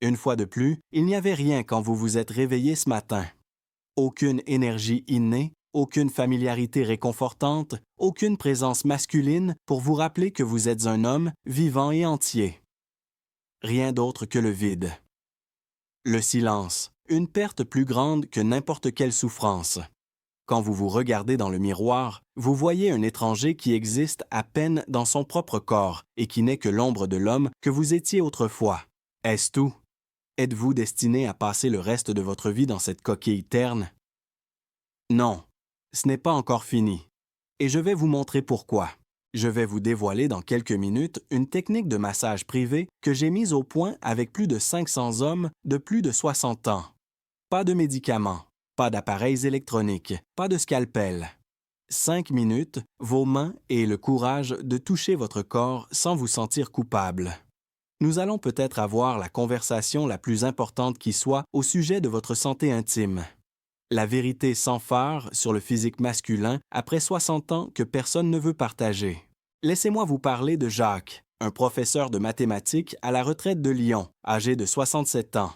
Une fois de plus, il n'y avait rien quand vous vous êtes réveillé ce matin. Aucune énergie innée, aucune familiarité réconfortante, aucune présence masculine pour vous rappeler que vous êtes un homme vivant et entier. Rien d'autre que le vide. Le silence, une perte plus grande que n'importe quelle souffrance. Quand vous vous regardez dans le miroir, vous voyez un étranger qui existe à peine dans son propre corps et qui n'est que l'ombre de l'homme que vous étiez autrefois. Est-ce tout? Êtes-vous destiné à passer le reste de votre vie dans cette coquille terne? Non, ce n'est pas encore fini. Et je vais vous montrer pourquoi. Je vais vous dévoiler dans quelques minutes une technique de massage privé que j'ai mise au point avec plus de 500 hommes de plus de 60 ans. Pas de médicaments, pas d'appareils électroniques, pas de scalpel. 5 minutes, vos mains et le courage de toucher votre corps sans vous sentir coupable. Nous allons peut-être avoir la conversation la plus importante qui soit au sujet de votre santé intime. La vérité sans phare sur le physique masculin après 60 ans que personne ne veut partager. Laissez-moi vous parler de Jacques, un professeur de mathématiques à la retraite de Lyon, âgé de 67 ans.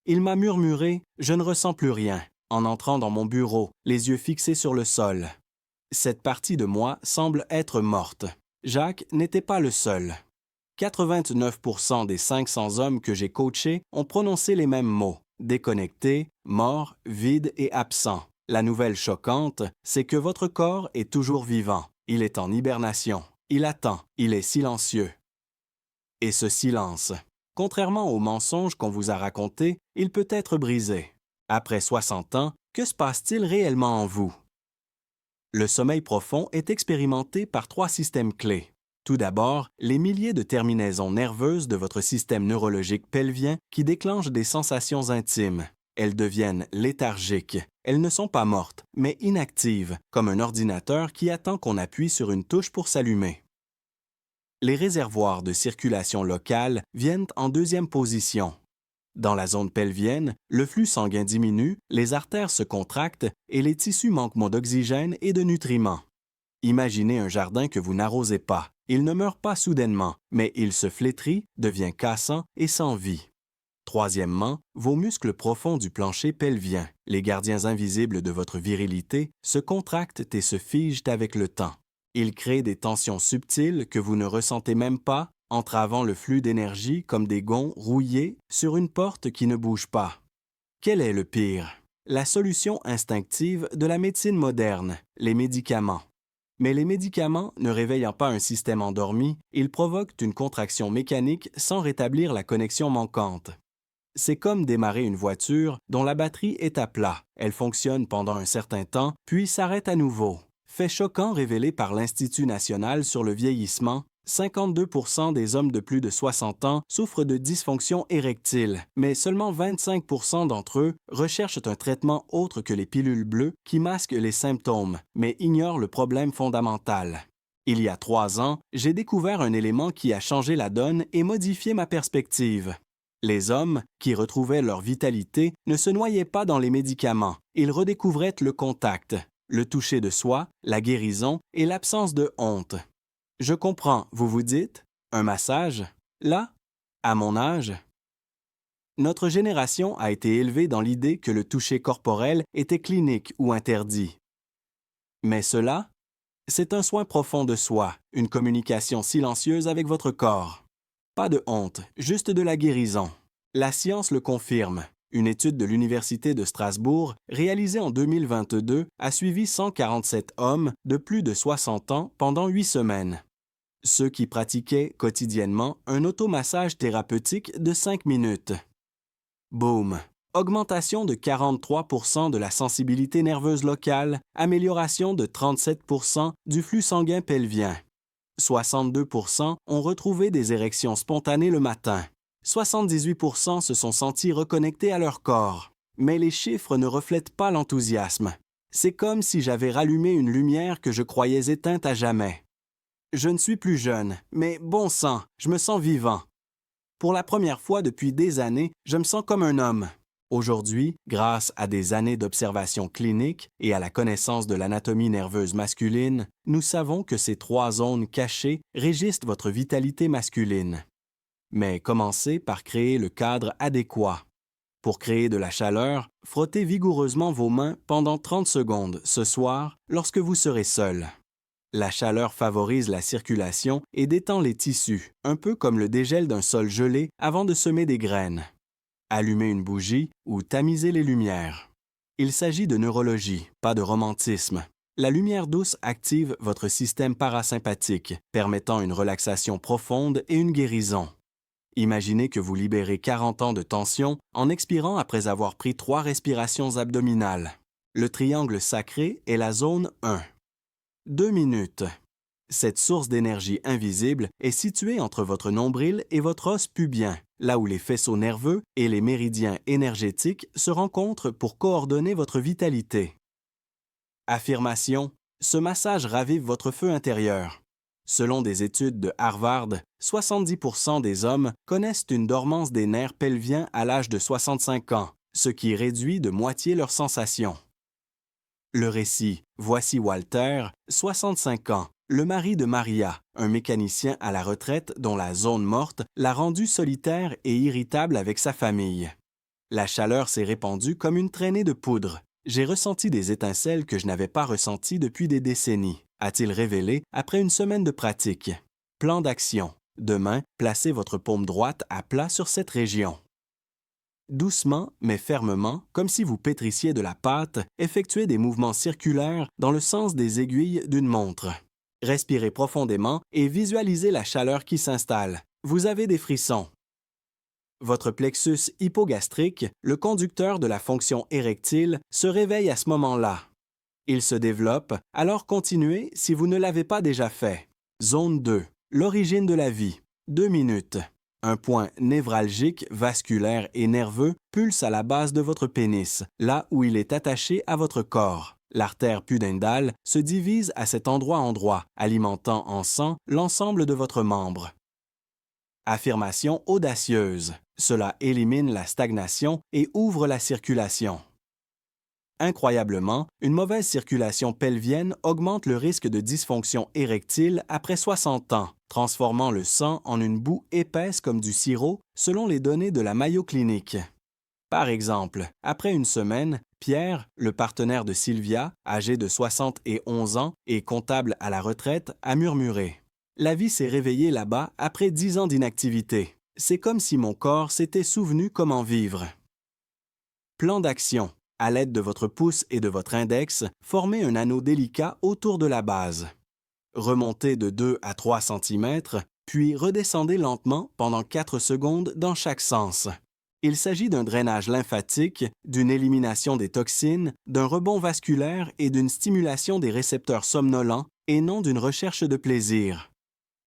Il m'a murmuré « Je ne ressens plus rien » en entrant dans mon bureau, les yeux fixés sur le sol. Cette partie de moi semble être morte. Jacques n'était pas le seul. 89% des 500 hommes que j'ai coachés ont prononcé les mêmes mots. Déconnecté, mort, vide et absent. La nouvelle choquante, c'est que votre corps est toujours vivant. Il est en hibernation. Il attend. Il est silencieux. Et ce silence, contrairement aux mensonges qu'on vous a racontés, il peut être brisé. Après 60 ans, que se passe-t-il réellement en vous? Le sommeil profond est expérimenté par 3 systèmes clés. Tout d'abord, les milliers de terminaisons nerveuses de votre système neurologique pelvien qui déclenchent des sensations intimes. Elles deviennent léthargiques. Elles ne sont pas mortes, mais inactives, comme un ordinateur qui attend qu'on appuie sur une touche pour s'allumer. Les réservoirs de circulation locale viennent en deuxième position. Dans la zone pelvienne, le flux sanguin diminue, les artères se contractent et les tissus manquent moins d'oxygène et de nutriments. Imaginez un jardin que vous n'arrosez pas. Il ne meurt pas soudainement, mais il se flétrit, devient cassant et sans vie. Troisièmement, vos muscles profonds du plancher pelvien, les gardiens invisibles de votre virilité, se contractent et se figent avec le temps. Ils créent des tensions subtiles que vous ne ressentez même pas, entravant le flux d'énergie comme des gonds rouillés sur une porte qui ne bouge pas. Quel est le pire? La solution instinctive de la médecine moderne, les médicaments. Mais les médicaments, ne réveillant pas un système endormi, ils provoquent une contraction mécanique sans rétablir la connexion manquante. C'est comme démarrer une voiture dont la batterie est à plat. Elle fonctionne pendant un certain temps, puis s'arrête à nouveau. Fait choquant révélé par l'Institut national sur le vieillissement, 52% des hommes de plus de 60 ans souffrent de dysfonction érectile, mais seulement 25% d'entre eux recherchent un traitement autre que les pilules bleues qui masquent les symptômes, mais ignorent le problème fondamental. Il y a 3 ans, j'ai découvert un élément qui a changé la donne et modifié ma perspective. Les hommes, qui retrouvaient leur vitalité, ne se noyaient pas dans les médicaments. Ils redécouvraient le contact, le toucher de soi, la guérison et l'absence de honte. Je comprends, vous vous dites, un massage? Là? À mon âge? Notre génération a été élevée dans l'idée que le toucher corporel était clinique ou interdit. Mais cela, c'est un soin profond de soi, une communication silencieuse avec votre corps. Pas de honte, juste de la guérison. La science le confirme. Une étude de l'Université de Strasbourg, réalisée en 2022, a suivi 147 hommes de plus de 60 ans pendant 8 semaines. Ceux qui pratiquaient quotidiennement un automassage thérapeutique de 5 minutes. Boum! Augmentation de 43% de la sensibilité nerveuse locale, amélioration de 37% du flux sanguin pelvien. 62% ont retrouvé des érections spontanées le matin. 78% se sont sentis reconnectés à leur corps. Mais les chiffres ne reflètent pas l'enthousiasme. C'est comme si j'avais rallumé une lumière que je croyais éteinte à jamais. Je ne suis plus jeune, mais bon sang, je me sens vivant. Pour la première fois depuis des années, je me sens comme un homme. Aujourd'hui, grâce à des années d'observation clinique et à la connaissance de l'anatomie nerveuse masculine, nous savons que ces 3 zones cachées régissent votre vitalité masculine. Mais commencez par créer le cadre adéquat. Pour créer de la chaleur, frottez vigoureusement vos mains pendant 30 secondes ce soir lorsque vous serez seul. La chaleur favorise la circulation et détend les tissus, un peu comme le dégel d'un sol gelé avant de semer des graines. Allumez une bougie ou tamisez les lumières. Il s'agit de neurologie, pas de romantisme. La lumière douce active votre système parasympathique, permettant une relaxation profonde et une guérison. Imaginez que vous libérez 40 ans de tension en expirant après avoir pris 3 respirations abdominales. Le triangle sacré est la zone 1. 2 minutes. Cette source d'énergie invisible est située entre votre nombril et votre os pubien, là où les faisceaux nerveux et les méridiens énergétiques se rencontrent pour coordonner votre vitalité. Affirmation. Ce massage ravive votre feu intérieur. Selon des études de Harvard, 70% des hommes connaissent une dormance des nerfs pelviens à l'âge de 65 ans, ce qui réduit de moitié leurs sensations. Le récit « Voici Walter, 65 ans, le mari de Maria, un mécanicien à la retraite dont la zone morte l'a rendu solitaire et irritable avec sa famille. La chaleur s'est répandue comme une traînée de poudre. J'ai ressenti des étincelles que je n'avais pas ressenties depuis des décennies, a-t-il révélé après une semaine de pratique. Plan d'action. Demain, placez votre paume droite à plat sur cette région. Doucement, mais fermement, comme si vous pétrissiez de la pâte, effectuez des mouvements circulaires dans le sens des aiguilles d'une montre. Respirez profondément et visualisez la chaleur qui s'installe. Vous avez des frissons. Votre plexus hypogastrique, le conducteur de la fonction érectile, se réveille à ce moment-là. Il se développe, alors continuez si vous ne l'avez pas déjà fait. Zone 2. L'origine de la vie. 2 minutes. Un point névralgique, vasculaire et nerveux pulse à la base de votre pénis, là où il est attaché à votre corps. L'artère pudendale se divise à cet endroit, alimentant en sang l'ensemble de votre membre. Affirmation audacieuse. Cela élimine la stagnation et ouvre la circulation. Incroyablement, une mauvaise circulation pelvienne augmente le risque de dysfonction érectile après 60 ans, transformant le sang en une boue épaisse comme du sirop, selon les données de la Mayo Clinic. Par exemple, après une semaine, Pierre, le partenaire de Sylvia, âgé de 71 ans et comptable à la retraite, a murmuré « La vie s'est réveillée là-bas après 10 ans d'inactivité. C'est comme si mon corps s'était souvenu comment vivre. » Plan d'action. À l'aide de votre pouce et de votre index, formez un anneau délicat autour de la base. Remontez de 2 à 3 cm, puis redescendez lentement pendant 4 secondes dans chaque sens. Il s'agit d'un drainage lymphatique, d'une élimination des toxines, d'un rebond vasculaire et d'une stimulation des récepteurs somnolents et non d'une recherche de plaisir.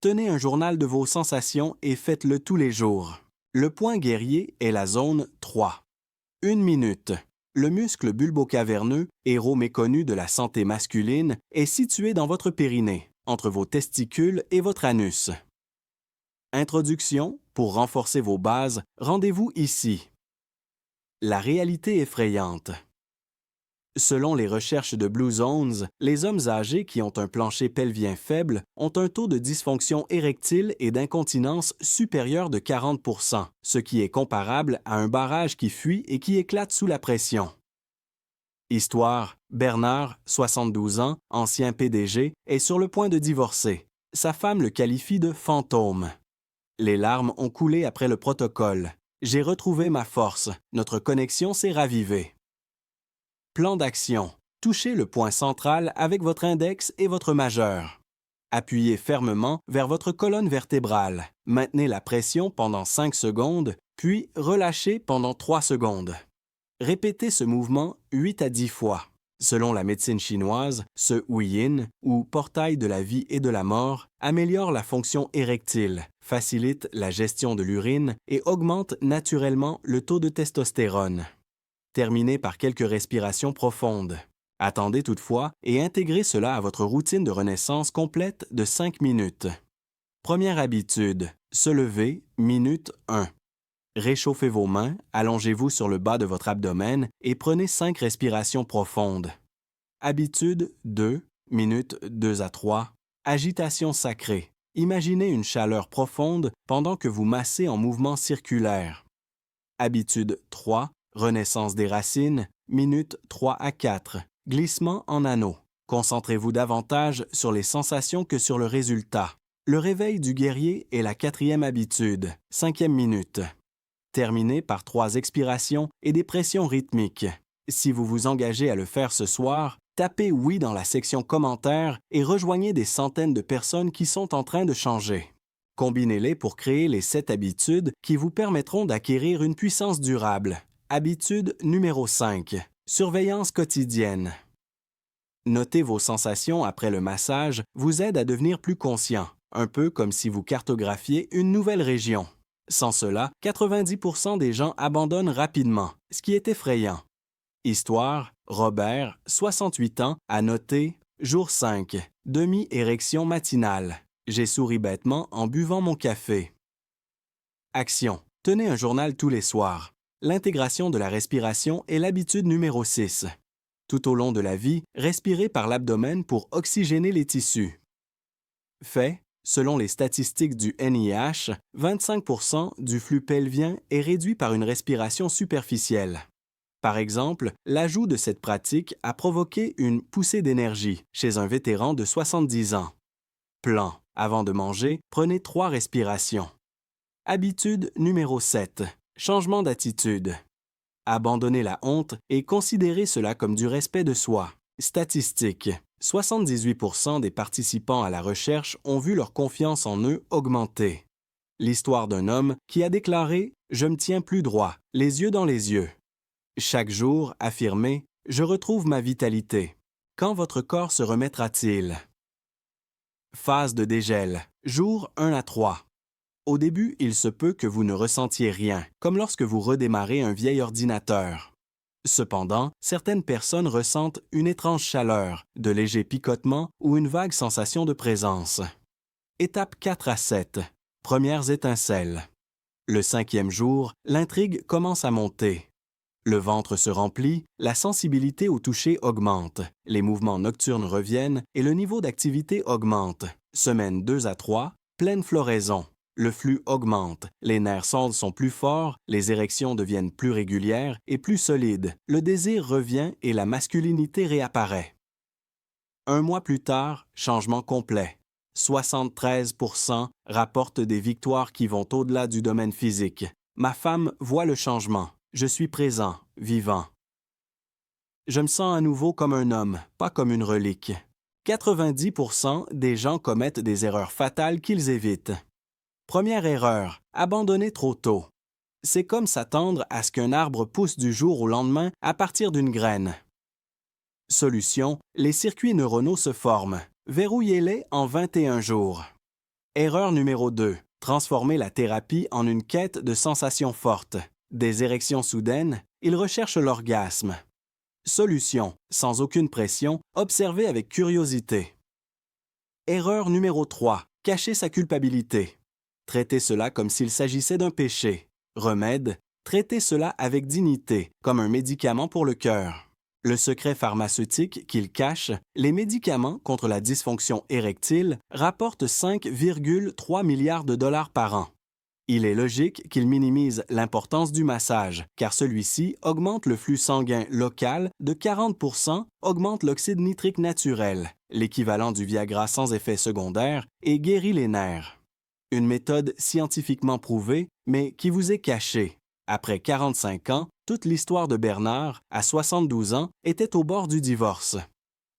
Tenez un journal de vos sensations et faites-le tous les jours. Le point guerrier est la zone 3. 1 minute. Le muscle bulbo-caverneux, héros méconnu de la santé masculine, est situé dans votre périnée, entre vos testicules et votre anus. Introduction. Pour renforcer vos bases, rendez-vous ici. La réalité effrayante. Selon les recherches de Blue Zones, les hommes âgés qui ont un plancher pelvien faible ont un taux de dysfonction érectile et d'incontinence supérieur de 40 %, ce qui est comparable à un barrage qui fuit et qui éclate sous la pression. Histoire, Bernard, 72 ans, ancien PDG, est sur le point de divorcer. Sa femme le qualifie de fantôme. Les larmes ont coulé après le protocole. J'ai retrouvé ma force. Notre connexion s'est ravivée. Plan d'action. Touchez le point central avec votre index et votre majeur. Appuyez fermement vers votre colonne vertébrale. Maintenez la pression pendant 5 secondes, puis relâchez pendant 3 secondes. Répétez ce mouvement 8 à 10 fois. Selon la médecine chinoise, ce Huiyin, ou portail de la vie et de la mort, améliore la fonction érectile, facilite la gestion de l'urine et augmente naturellement le taux de testostérone. Terminez par quelques respirations profondes. Attendez toutefois et intégrez cela à votre routine de renaissance complète de 5 minutes. Première habitude, se lever, minute 1. Réchauffez vos mains, allongez-vous sur le bas de votre abdomen et prenez 5 respirations profondes. Habitude 2, minute 2 à 3. Agitation sacrée. Imaginez une chaleur profonde pendant que vous massez en mouvement circulaire. Habitude 3, renaissance des racines, minutes 3 à 4, glissement en anneau. Concentrez-vous davantage sur les sensations que sur le résultat. Le réveil du guerrier est la 4e habitude, 5e minute. Terminez par 3 expirations et des pressions rythmiques. Si vous vous engagez à le faire ce soir, tapez oui dans la section commentaires et rejoignez des centaines de personnes qui sont en train de changer. Combinez-les pour créer les 7 habitudes qui vous permettront d'acquérir une puissance durable. Habitude numéro 5. Surveillance quotidienne. Noter vos sensations après le massage vous aide à devenir plus conscient, un peu comme si vous cartographiez une nouvelle région. Sans cela, 90% des gens abandonnent rapidement, ce qui est effrayant. Histoire, Robert, 68 ans, a noté « Jour 5, demi-érection matinale. J'ai souri bêtement en buvant mon café. » Action. Tenez un journal tous les soirs. L'intégration de la respiration est l'habitude numéro 6. Tout au long de la vie, respirez par l'abdomen pour oxygéner les tissus. Fait. Selon les statistiques du NIH, 25% du flux pelvien est réduit par une respiration superficielle. Par exemple, l'ajout de cette pratique a provoqué une poussée d'énergie chez un vétéran de 70 ans. Plan. Avant de manger, prenez 3 respirations. Habitude numéro 7. Changement d'attitude. Abandonnez la honte et considérez cela comme du respect de soi. Statistique. 78% des participants à la recherche ont vu leur confiance en eux augmenter. L'histoire d'un homme qui a déclaré « Je me tiens plus droit, les yeux dans les yeux ». Chaque jour, affirmez « Je retrouve ma vitalité ». Quand votre corps se remettra-t-il? Phase de dégel. Jour 1 à 3. Au début, il se peut que vous ne ressentiez rien, comme lorsque vous redémarrez un vieil ordinateur. Cependant, certaines personnes ressentent une étrange chaleur, de légers picotements ou une vague sensation de présence. Étape 4 à 7. Premières étincelles. Le 5e jour, l'intrigue commence à monter. Le ventre se remplit, la sensibilité au toucher augmente, les mouvements nocturnes reviennent et le niveau d'activité augmente. Semaine 2 à 3, pleine floraison. Le flux augmente, les nerfs sondes sont plus forts, les érections deviennent plus régulières et plus solides, le désir revient et la masculinité réapparaît. 1 mois plus tard, changement complet. 73% rapportent des victoires qui vont au-delà du domaine physique. Ma femme voit le changement. Je suis présent, vivant. Je me sens à nouveau comme un homme, pas comme une relique. 90% des gens commettent des erreurs fatales qu'ils évitent. Première erreur, abandonner trop tôt. C'est comme s'attendre à ce qu'un arbre pousse du jour au lendemain à partir d'une graine. Solution, les circuits neuronaux se forment. Verrouillez-les en 21 jours. Erreur numéro 2, transformer la thérapie en une quête de sensations fortes. Des érections soudaines, ils recherchent l'orgasme. Solution, sans aucune pression, observez avec curiosité. Erreur numéro 3, cacher sa culpabilité. Traitez cela comme s'il s'agissait d'un péché. Remède, traitez cela avec dignité, comme un médicament pour le cœur. Le secret pharmaceutique qu'il cache, les médicaments contre la dysfonction érectile rapportent 5,3 milliards de dollars par an. Il est logique qu'il minimise l'importance du massage, car celui-ci augmente le flux sanguin local de 40%, augmente l'oxyde nitrique naturel, l'équivalent du Viagra sans effet secondaire, et guérit les nerfs. Une méthode scientifiquement prouvée, mais qui vous est cachée. Après 45 ans, toute l'histoire de Bernard, à 72 ans, était au bord du divorce.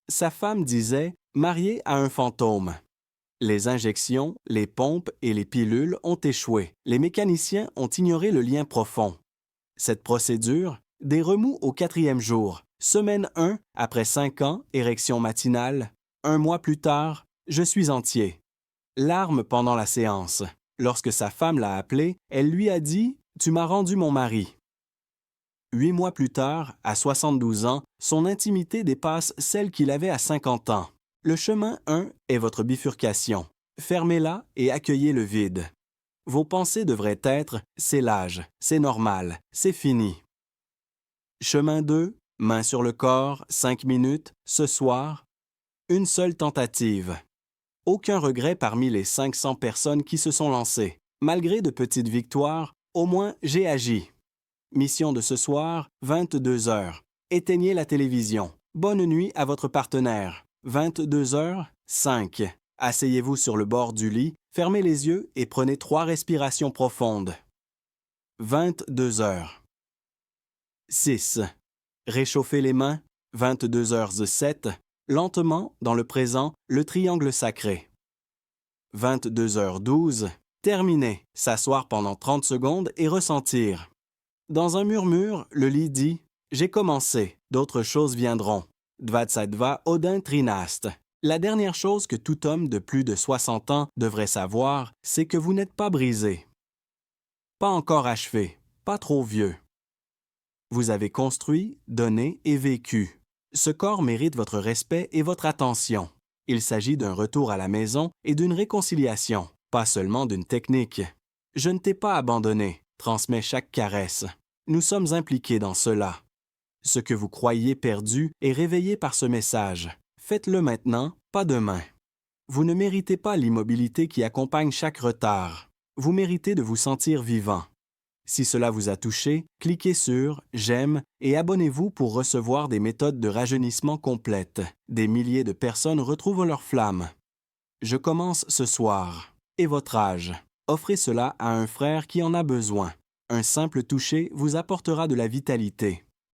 Sa femme disait « marié à un fantôme ». Les injections, les pompes et les pilules ont échoué. Les mécaniciens ont ignoré le lien profond. Cette procédure, des remous au 4e jour. Semaine 1, après 5 ans, érection matinale. 1 mois plus tard, je suis entier. Larmes pendant la séance. Lorsque sa femme l'a appelé, elle lui a dit « Tu m'as rendu mon mari ». 8 mois plus tard, à 72 ans, son intimité dépasse celle qu'il avait à 50 ans. Le chemin 1 est votre bifurcation. Fermez-la et accueillez le vide. Vos pensées devraient être « c'est l'âge, c'est normal, c'est fini ». Chemin 2, main sur le corps, 5 minutes, ce soir. Une seule tentative. Aucun regret parmi les 500 personnes qui se sont lancées. Malgré de petites victoires, au moins j'ai agi. Mission de ce soir, 22 heures. Éteignez la télévision. Bonne nuit à votre partenaire. 22 heures, 5. Asseyez-vous sur le bord du lit, fermez les yeux et prenez 3 respirations profondes. 22 heures. 6. Réchauffez les mains. 22 heures 7. Lentement, dans le présent, le triangle sacré. 22 heures 12. Terminé. S'asseoir pendant 30 secondes et ressentir. Dans un murmure, le lit dit « J'ai commencé, d'autres choses viendront ». Dvatsatva Odin Trinast. La dernière chose que tout homme de plus de 60 ans devrait savoir, c'est que vous n'êtes pas brisé. Pas encore achevé, pas trop vieux. Vous avez construit, donné et vécu. Ce corps mérite votre respect et votre attention. Il s'agit d'un retour à la maison et d'une réconciliation, pas seulement d'une technique. Je ne t'ai pas abandonné, transmets chaque caresse. Nous sommes impliqués dans cela. Ce que vous croyiez perdu est réveillé par ce message. Faites-le maintenant, pas demain. Vous ne méritez pas l'immobilité qui accompagne chaque retard. Vous méritez de vous sentir vivant. Si cela vous a touché, cliquez sur « J'aime » et abonnez-vous pour recevoir des méthodes de rajeunissement complètes. Des milliers de personnes retrouvent leur flamme. Je commence ce soir. Et votre âge? Offrez cela à un frère qui en a besoin. Un simple toucher vous apportera de la vitalité.